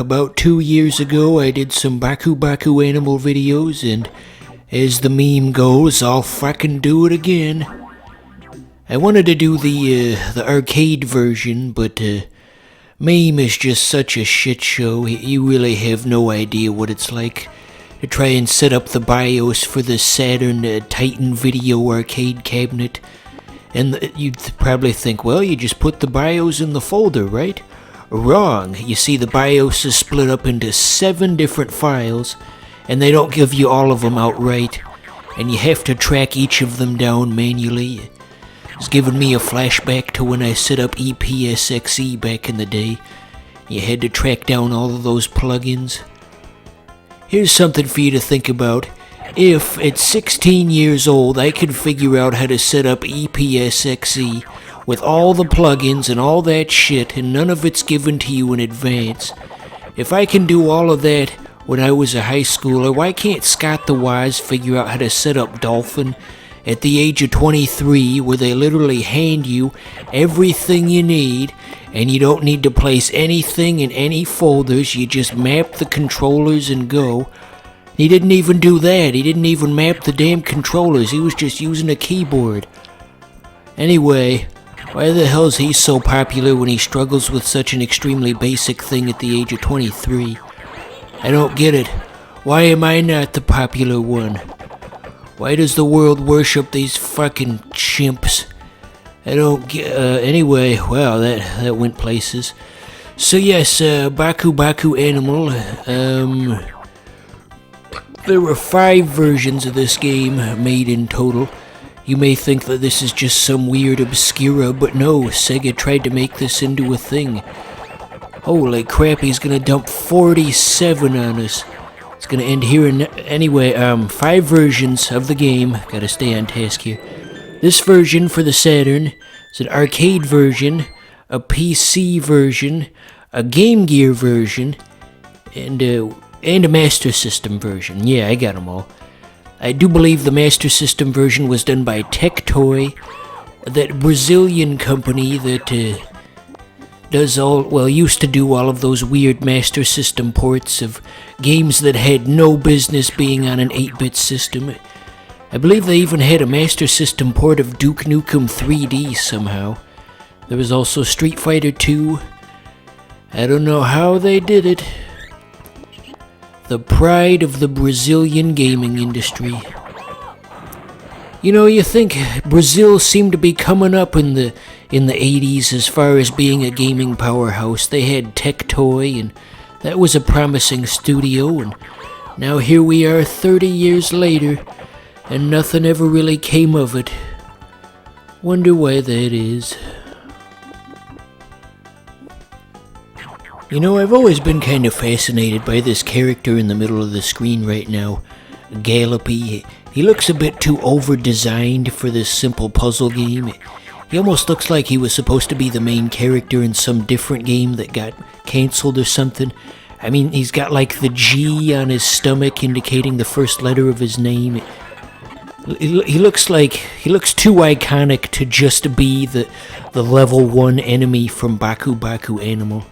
About 2 years ago, I did some Baku Animal videos, and as the meme goes, I'll fucking do it again. I wanted to do the arcade version, but MAME is just such a shit show. You really have no idea what it's like to try and set up the BIOS for the Saturn Titan Video arcade cabinet. And you'd probably think, well, you just put the BIOS in the folder, right? Wrong. You see, the BIOS is split up into 7 different files, and they don't give you all of them outright, and you have to track each of them down manually. It's giving me a flashback to when I set up EPSXE back in the day. You had to track down all of those plugins. Here's something for you to think about. If, at 16 years old, I could figure out how to set up EPSXE with all the plugins and all that shit, and none of it's given to you in advance. If I can do all of that when I was a high schooler, why can't Scott the Wise figure out how to set up Dolphin at the age of 23, where they literally hand you everything you need, and you don't need to place anything in any folders, you just map the controllers and go. He didn't even do that. He didn't even map the damn controllers. He was just using a keyboard. Anyway, why the hell is he so popular when he struggles with such an extremely basic thing at the age of 23? I don't get it. Why am I not the popular one? Why does the world worship these fucking chimps? I don't get... anyway, well, that went places. So yes, Baku Animal, there were 5 versions of this game made in total. You may think that this is just some weird obscura, but no, Sega tried to make this into a thing. Holy crap, he's gonna dump 47 on us. It's gonna end here anyway, 5 versions of the game. Gotta stay on task here. This version for the Saturn is an arcade version, a PC version, a Game Gear version, and a Master System version. Yeah, I got them all. I do believe the Master System version was done by Tectoy, that Brazilian company that used to do all of those weird Master System ports of games that had no business being on an 8-bit system. I believe they even had a Master System port of Duke Nukem 3D somehow. There was also Street Fighter 2. I don't know how they did it. The pride of the Brazilian gaming industry. You know, you think Brazil seemed to be coming up in the 80s as far as being a gaming powerhouse. They had Tectoy, and that was a promising studio, and now here we are 30 years later, and nothing ever really came of it. Wonder why that is. You know, I've always been kind of fascinated by this character in the middle of the screen right now, Gallopy. He looks a bit too over-designed for this simple puzzle game. He almost looks like he was supposed to be the main character in some different game that got cancelled or something. I mean, he's got like the G on his stomach indicating the first letter of his name. He looks too iconic to just be the level 1 enemy from Baku Animal.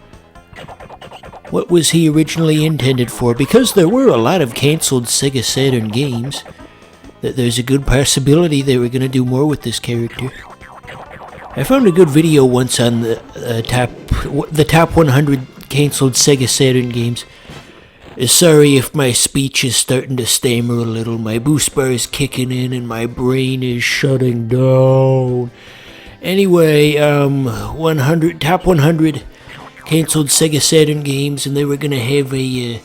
What was he originally intended for? Because there were a lot of cancelled Sega Saturn games, that there's a good possibility they were going to do more with this character. I found a good video once on the top 100 cancelled Sega Saturn games. Sorry if my speech is starting to stammer a little. My boost bar is kicking in and my brain is shutting down. Anyway, top 100 cancelled Sega Saturn games, and they were going to have a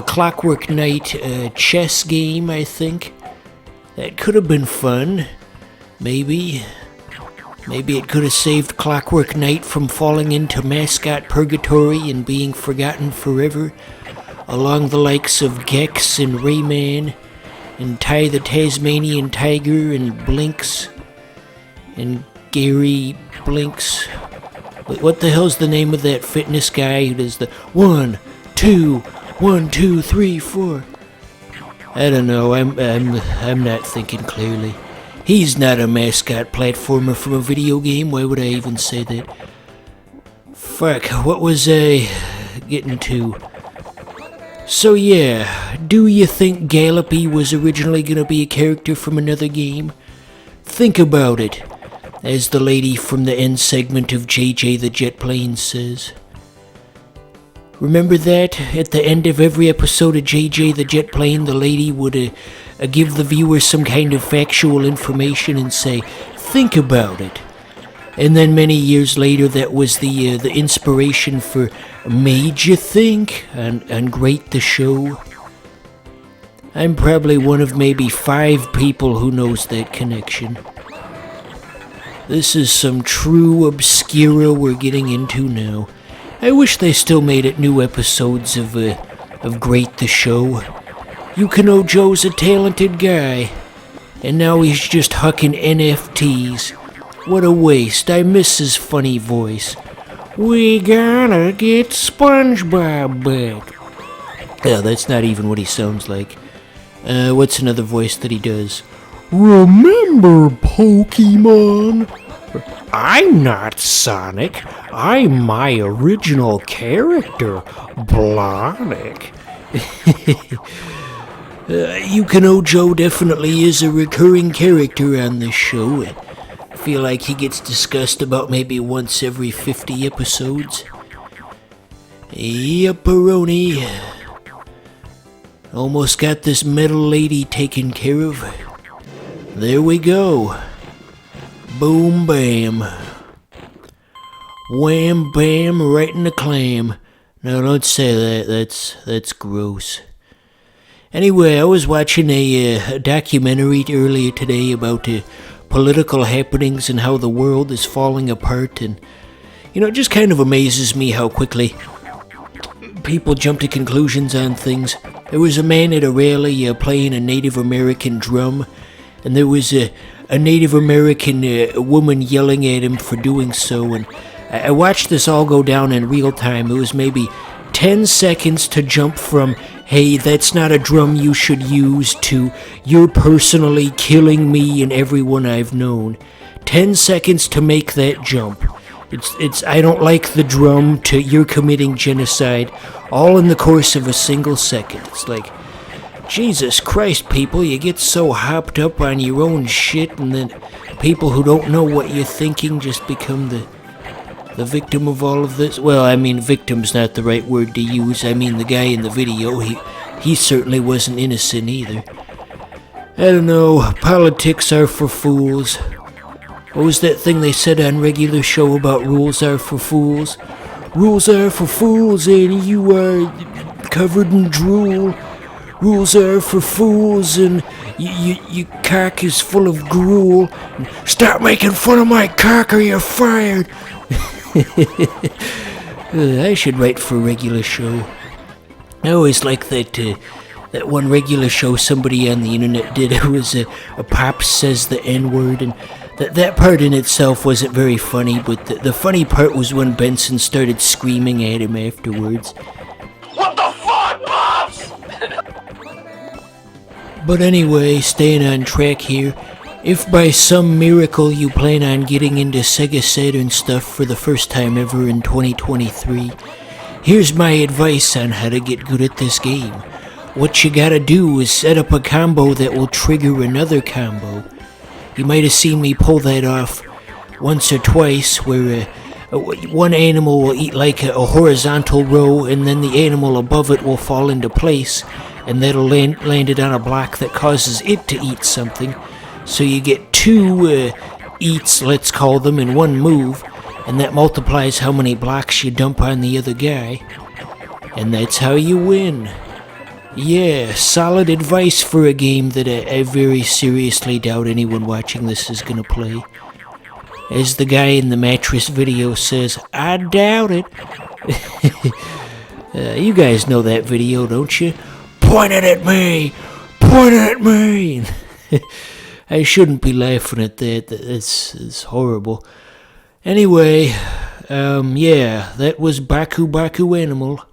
Clockwork Knight chess game, I think. That could have been fun. Maybe it could have saved Clockwork Knight from falling into mascot purgatory and being forgotten forever, along the likes of Gex and Rayman, and Ty the Tasmanian Tiger, and Blinks, and Gary Blinks. Wait, what the hell's the name of that fitness guy who does the 1, 2, 1, 2, 3, 4? I don't know. I'm not thinking clearly. He's not a mascot platformer from a video game. Why would I even say that? Fuck. What was I getting to? So yeah, do you think Gallopy was originally gonna be a character from another game? Think about it, as the lady from the end segment of JJ the Jet Plane says. Remember that? At the end of every episode of JJ the Jet Plane, the lady would give the viewer some kind of factual information and say, think about it. And then many years later, that was the inspiration for Made You Think and Great the Show. I'm probably one of maybe 5 people who knows that connection. This is some true obscura we're getting into now. I wish they still made it new episodes of Great the Show. Yukino Joe's a talented guy, and now he's just hucking NFTs. What a waste. I miss his funny voice. We gotta get SpongeBob back. Yeah, that's not even what he sounds like. What's another voice that he does? Remember, Pokemon? I'm not Sonic. I'm my original character, Blonic. Yukino Joe definitely is a recurring character on this show. I feel like he gets discussed about maybe once every 50 episodes. Yepperoni. Almost got this metal lady taken care of. There we go. Boom bam. Wham bam right in the clam. No, don't say that. That's gross. Anyway, I was watching a documentary earlier today about political happenings and how the world is falling apart, and it just kind of amazes me how quickly people jump to conclusions on things. There was a man at a rally playing a Native American drum, and there was a Native American woman yelling at him for doing so, and I watched this all go down in real time. It was maybe 10 seconds to jump from, hey, that's not a drum you should use, to, you're personally killing me and everyone I've known. 10 seconds to make that jump. It's I don't like the drum, to you're committing genocide, all in the course of a single second. It's like, Jesus Christ, people, you get so hopped up on your own shit, and then people who don't know what you're thinking just become the victim of all of this. Well, I mean, victim's not the right word to use. I mean, the guy in the video, he certainly wasn't innocent either. I don't know, politics are for fools. What was that thing they said on regular show about rules are for fools? Rules are for fools and you are covered in drool. Rules are for fools and your cock is full of gruel. Stop making fun of my cock or you're fired. I should write for a regular show. I always like that one regular show somebody on the internet did. It was a pop says the N-word, and that part in itself wasn't very funny, but the funny part was when Benson started screaming at him afterwards. What the fuck, Pops? But anyway, staying on track here, if by some miracle you plan on getting into Sega Saturn stuff for the first time ever in 2023, here's my advice on how to get good at this game. What you gotta do is set up a combo that will trigger another combo. You might have seen me pull that off once or twice, where one animal will eat like a horizontal row, and then the animal above it will fall into place, and that'll land it on a block that causes it to eat something. So you get 2 eats, let's call them, in one move, and that multiplies how many blocks you dump on the other guy. And that's how you win. Yeah, solid advice for a game that I very seriously doubt anyone watching this is gonna play. As the guy in the mattress video says, I doubt it. You guys know that video, don't you? Point it at me! Point it at me! I shouldn't be laughing at that. It's horrible. Anyway, yeah, that was Baku Animal.